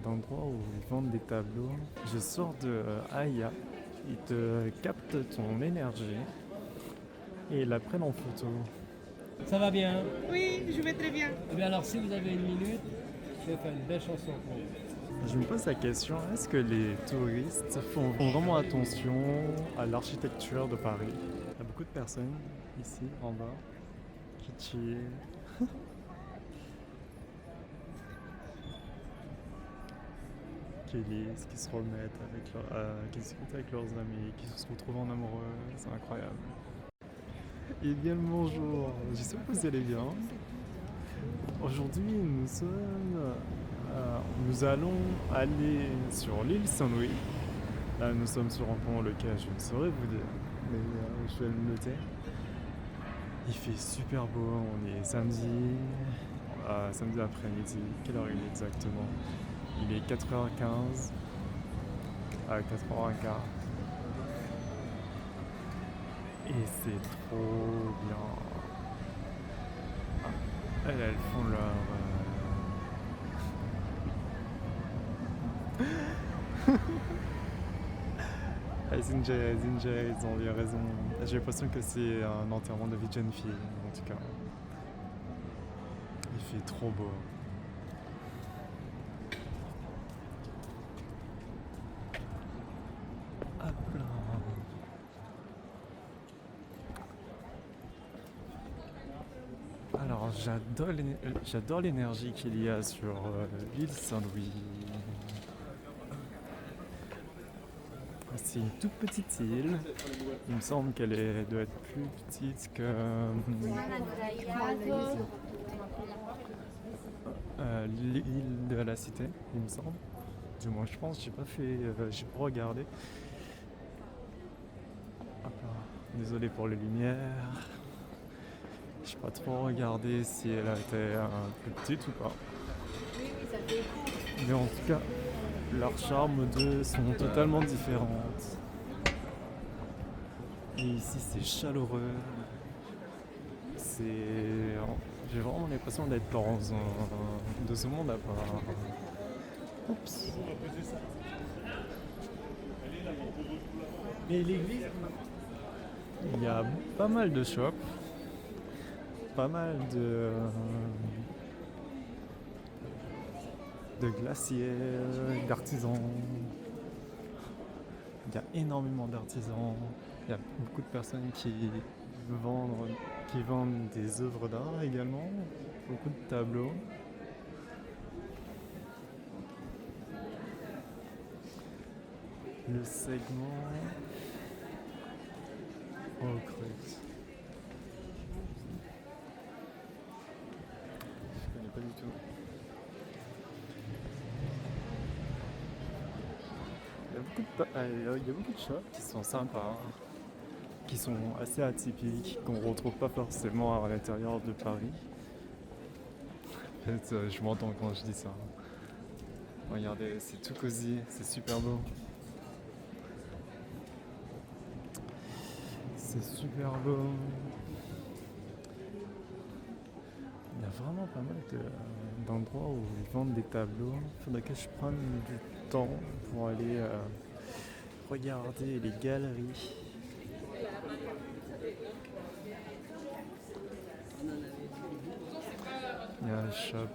d'endroits où ils vendent des tableaux. Je sors de Aya, ils te captent ton énergie et ils la prennent en photo. Ça va bien? Oui, je vais très bien. Eh bien alors si vous avez une minute, je vais faire une belle chanson pour vous. Je me pose la question, est-ce que les touristes font vraiment attention à l'architecture de Paris? Il y a beaucoup de personnes ici en bas qui chillent, qui lisent, qui se remettent qui discutent avec leurs amis, qui se retrouvent en amoureux. C'est incroyable. Et bien le bonjour, j'espère que vous allez bien. Aujourd'hui, nous allons aller sur l'île Saint-Louis. Là, nous sommes sur un pont lequel je ne saurais vous dire, mais je vais le noter. Il fait super beau, on est samedi, samedi après-midi. Quelle heure il est exactement? Il est 4h15, à 4h15. Et c'est trop bien. Ah, elles font leur... Zinja, ils ont bien raison. J'ai l'impression que c'est un enterrement de vie de jeune fille, en tout cas. Il fait trop beau. Hop là. Alors, j'adore l'énergie qu'il y a sur l'île Saint-Louis. C'est une toute petite île. Il me semble doit être plus petite que l'île de la Cité, il me semble. Du moins, je pense, j'ai pas regardé. Hop là. Désolé pour les lumières. J'ai pas trop regardé si elle était plus petite ou pas. Mais en tout cas, leurs charmes d'eux sont totalement différentes. Et ici, c'est chaleureux. J'ai vraiment l'impression d'être de ce monde à part. Oups. Mais l'église, Il y a pas mal de shops, pas mal de glaciers, d'artisans. Il y a énormément d'artisans. Il y a beaucoup de personnes qui vendent des œuvres d'art également. Beaucoup de tableaux. Le segment Recrute. Je connais pas du tout. Il y a beaucoup de shops qui sont sympas, qui sont assez atypiques, qu'on retrouve pas forcément à l'intérieur de Paris. En fait, je m'entends quand je dis ça. Regardez, c'est tout cosy, c'est super beau. C'est super beau. Il y a vraiment pas mal d'endroits où ils vendent des tableaux. Il faudrait que je prenne du temps pour aller regarder les galeries. Il y a un shop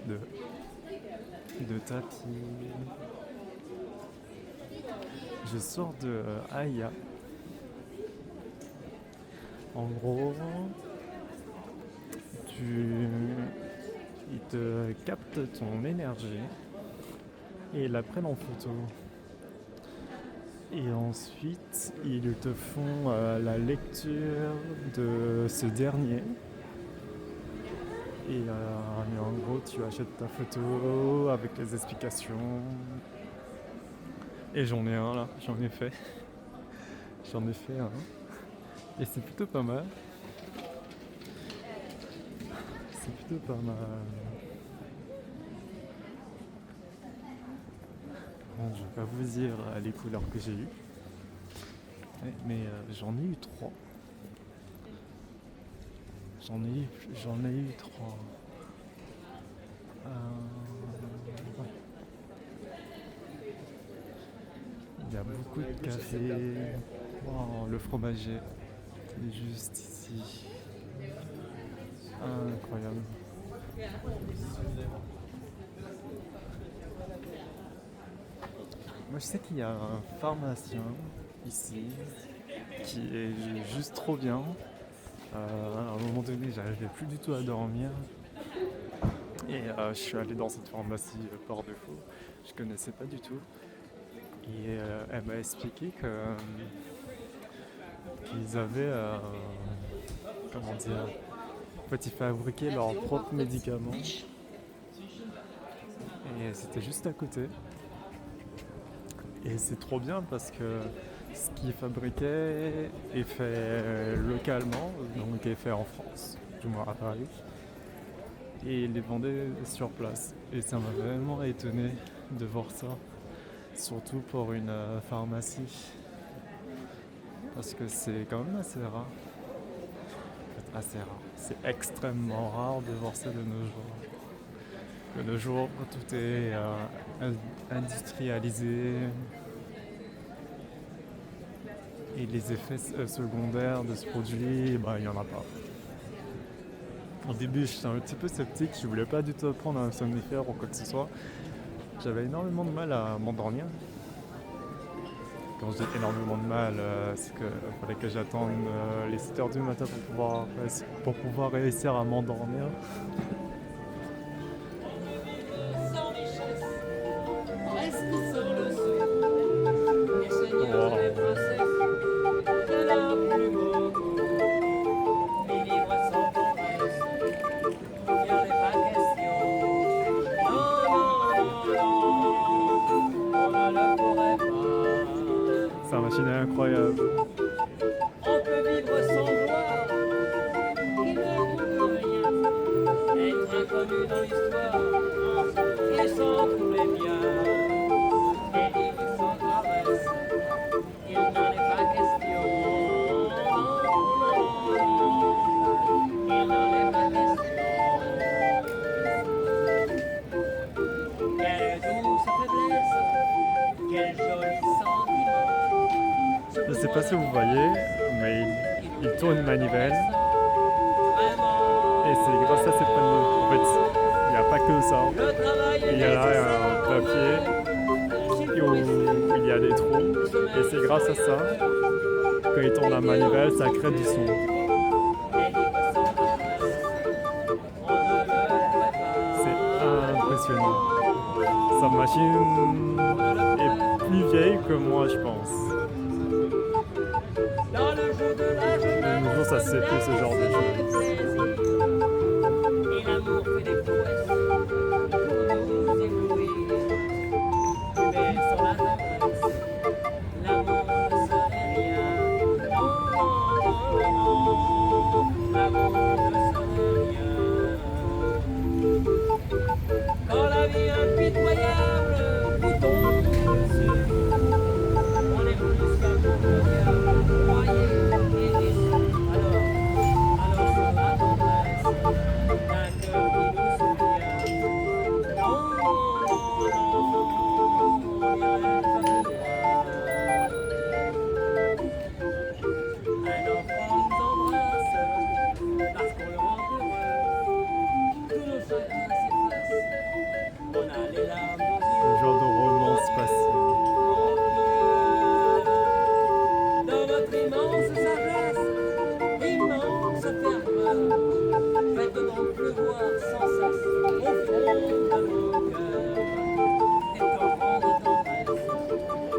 de tapis. Je sors de Aya. En gros, ils te captent ton énergie et ils la prennent en photo. Et ensuite, ils te font la lecture de ce dernier. Et en gros, tu achètes ta photo avec les explications. Et j'en ai un là, j'en ai fait. J'en ai fait un. Et c'est plutôt pas mal. C'est plutôt pas mal. Bon, je vais pas vous dire les couleurs que j'ai eues. Mais j'en ai eu 3. J'en ai eu 3. Ouais. y a beaucoup de café. Wow, le fromager est juste ici. Incroyable. Moi je sais qu'il y a un pharmacien ici qui est juste trop bien. À un moment donné, j'arrivais plus du tout à dormir. Et je suis allé dans cette pharmacie par défaut. Je connaissais pas du tout. Et elle m'a expliqué qu'ils avaient, comment dire, en fait ils fabriquaient leurs propres médicaments. Et c'était juste à côté. Et c'est trop bien parce que ce qu'ils fabriquaient est fait localement, donc est fait en France, du moins à Paris. Et ils les vendaient sur place. Et ça m'a vraiment étonné de voir ça, surtout pour une pharmacie. Parce que c'est quand même assez rare. Assez rare. C'est extrêmement rare de voir ça de nos jours. De nos jours, tout est industrialisé. Et les effets secondaires de ce produit, il n'y en a pas. Au début, j'étais un petit peu sceptique, je voulais pas du tout prendre un somnifère ou quoi que ce soit. J'avais énormément de mal à m'endormir. Quand je dis énormément de mal, c'est qu'il fallait que j'attende les 7h du matin pour pouvoir réussir à m'endormir. Sa machine est incroyable. On peut vivre sans gloire, qui ne coûte rien, être inconnu dans l'histoire, et sans tous les biens, et vivre sans caresse, il n'en est pas question. Il n'en est pas question. Quelle douce faiblesse, quel joli sentiment. Je sais pas si vous voyez, mais il tourne une manivelle. Et c'est grâce à cette manivelle. En fait, il n'y a pas que ça. Il y a là un papier où il y a des trous. Et c'est grâce à ça, quand il tourne la manivelle, ça crée du son. C'est impressionnant. Sa machine est plus vieille que moi, je pense. De nos jours, ça se fait plus ce genre de choses. Et l'amour fait des prouesses pour nous éblouir. Mais sans la tendresse, l'amour ne serait rien. Non, non, non, l'amour ne serait rien. Quand la vie impitoyable vous tombe dessus, on est plus qu'amoureux, croyez. Alors sur la tendresse d'un cœur qui nous souvient. Non, rien ne un enfant nous embrasse parce qu'on le rend heureux. Tous nos chagrins s'effacent. On a les larmes aux yeux. Le genre de romance facile. Dans votre immense sagesse, immense ferveur, faites donc pleuvoir sans cesse au fond de nos cœurs des torrents de tendresse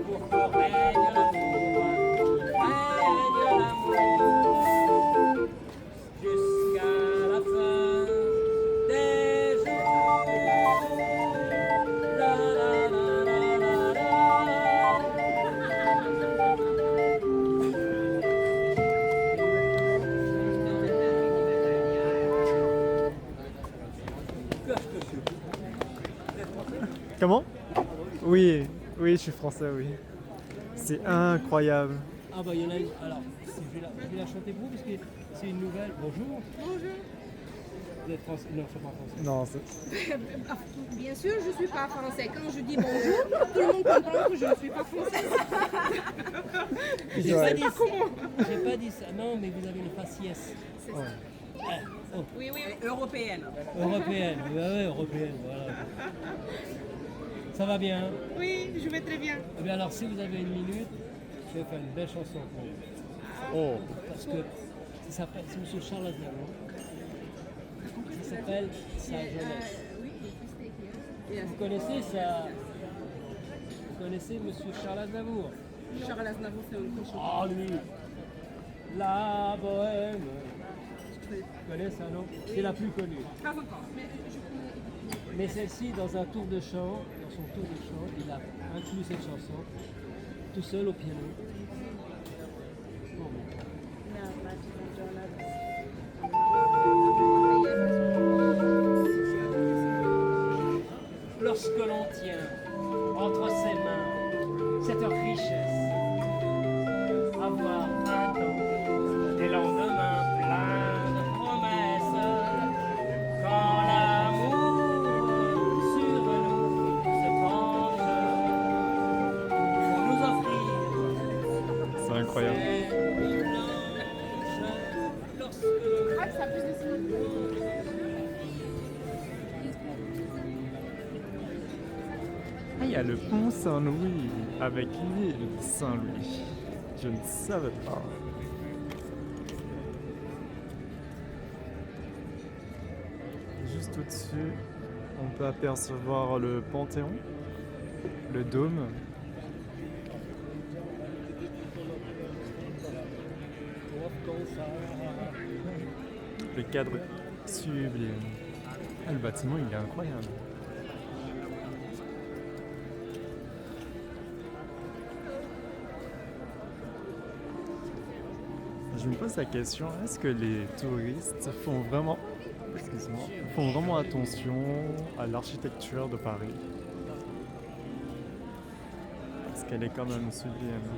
pour que règne l'amour jusqu'à la fin des jours. La, la, la, la, la, la. Comment? Oui, oui, je suis français, oui. C'est incroyable. Ah bah il y en a une. Alors, je vais la chanter pour vous parce que c'est une nouvelle. Bonjour. Bonjour. Vous êtes français? Non, je suis pas français. Non, c'est... Bien sûr, je ne suis pas français. Quand je dis bonjour, tout le monde comprend que je ne suis pas française. J'ai Ouais. pas dit ça. J'ai pas dit ça. Non, mais vous avez le faciès. C'est ça. Oh, Oui, oui, oui. Européenne. européenne. Ouais, européenne, voilà. Ça va bien? Oui, je vais très bien. Eh bien alors, si vous avez une minute, je vais faire une belle chanson pour vous. Oh, Parce que ça s'appelle, c'est M. Charles Aznavour. Ça s'appelle Sa jeunesse. Vous connaissez ça? Vous connaissez M. Charles Aznavour? Charles Aznavour, c'est un cochon. Oh lui, la bohème. Vous connaissez ça, non? C'est la plus connue. Pas encore. Mais celle-ci, dans un tour de chant, dans son tour de chant, il a inclus cette chanson, tout seul au piano. Bon, lorsque l'on tient entre ses mains cette richesse, avoir 20 ans, des lendemains pleins de promesses, quand l'amour sur nous se penche pour nous offrir c'est incroyable. ces nuits blanches, lorsque Ah, il y a le pont Saint-Louis avec l'île Saint-Louis. Je ne savais pas. Juste au-dessus, on peut apercevoir le Panthéon, le dôme. Le cadre sublime. Ah, le bâtiment, il est incroyable. Je me pose la question, est-ce que les touristes font vraiment attention à l'architecture de Paris? Parce qu'elle est quand même sublime.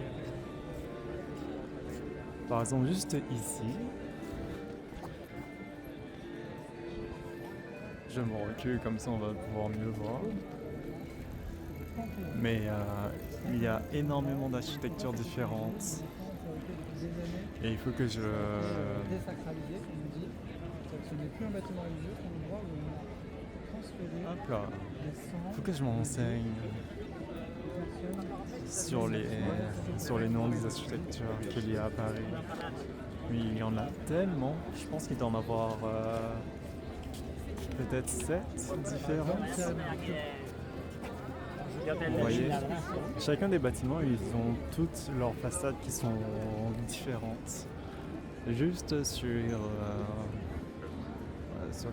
Par exemple, juste ici, je me recule comme ça on va pouvoir mieux voir. Mais il y a énormément d'architectures différentes. Et il faut que je... Désacralisé, comme on dit. Ce n'est plus un bâtiment religieux, c'est un endroit où on a transféré Hop là. des cendres, Il faut que je m'enseigne sur les noms des architectures qu'il y a à Paris. Mais il y en a tellement. Je pense qu'il doit en avoir peut-être 7 différentes. Vous voyez, chacun des bâtiments, ils ont toutes leurs façades qui sont différentes. Juste sur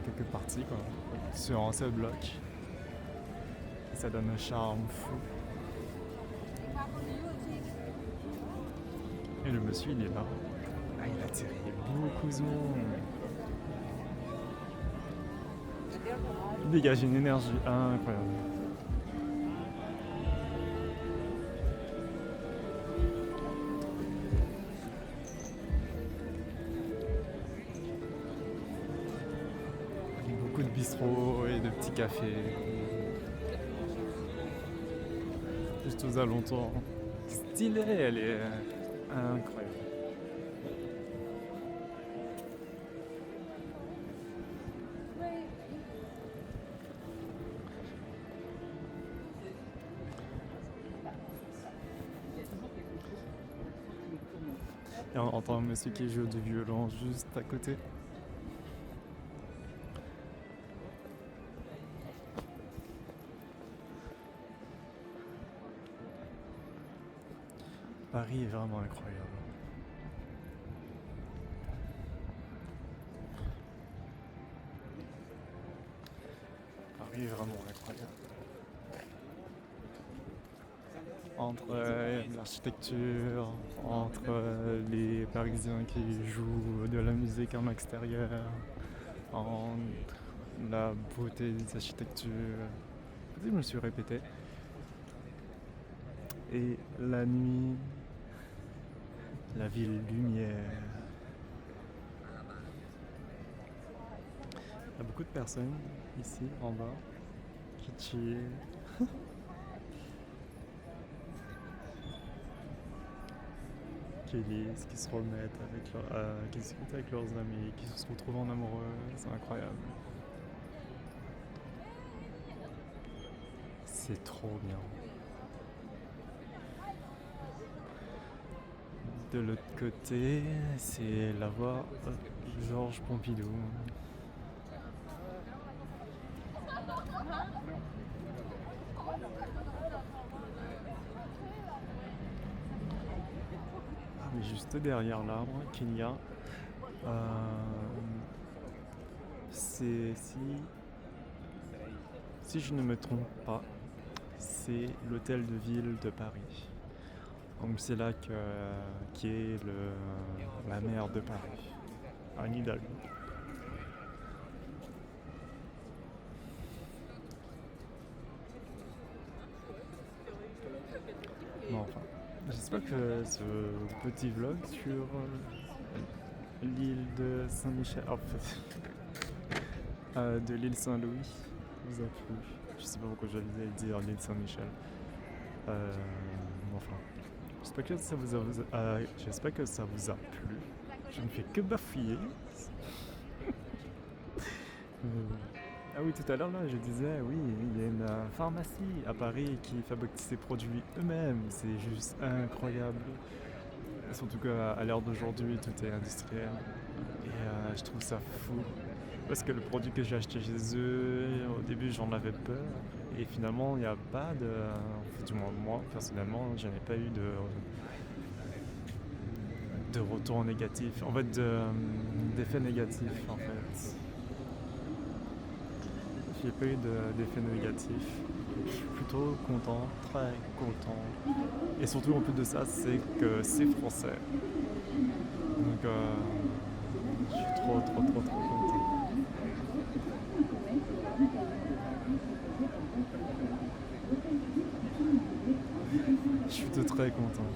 quelques parties, quoi. Sur un seul bloc. Ça donne un charme fou. Et le monsieur, il est là. Ah, il a attiré beaucoup de monde. Il dégage une énergie incroyable. Beaucoup de bistrots et de petits cafés. Juste aux alentours. Stylée, elle est incroyable. Et on entend un monsieur qui joue du violon juste à côté. Paris est vraiment incroyable. Paris est vraiment incroyable. Entre l'architecture, entre les Parisiens qui jouent de la musique en extérieur, entre la beauté des architectures. Je me suis répété. Et la nuit, la ville lumière. Il y a beaucoup de personnes ici en bas qui chill. Qui lisent, qui se remettent qui discutent avec leurs amis, qui se retrouvent en amoureux, c'est incroyable. C'est trop bien. De l'autre côté, c'est la voie Georges Pompidou. Mais juste derrière l'arbre qu'il y a, c'est si je ne me trompe pas, c'est l'hôtel de ville de Paris. Donc c'est là qui est la maire de Paris, Anne Hidalgo. Bon, enfin, j'espère que ce petit vlog sur l'île de Saint-Michel, de l'île Saint-Louis vous a plu. Je sais pas pourquoi j'allais dire l'île Saint-Michel. Enfin, j'espère que ça vous a plu. Je ne fais que bafouiller. Ah oui, tout à l'heure, là, je disais, oui, il y a une pharmacie à Paris qui fabrique ses produits eux-mêmes. C'est juste incroyable. Surtout qu'à l'heure d'aujourd'hui, tout est industriel. Et je trouve ça fou. Parce que le produit que j'ai acheté chez eux, au début, j'en avais peur. Et finalement, il n'y a pas de... Du moins, moi, personnellement, je n'ai pas eu de retour négatif. En fait, d'effet négatif, en fait. J'ai pas eu d'effet négatif. Je suis plutôt content, très content. Et surtout, en plus de ça, c'est que c'est français. Donc, je suis trop content. Je suis très content.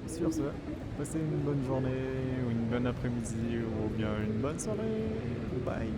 Sur ce, passez une bonne journée, ou une bonne après-midi, ou bien une bonne soirée. Bye!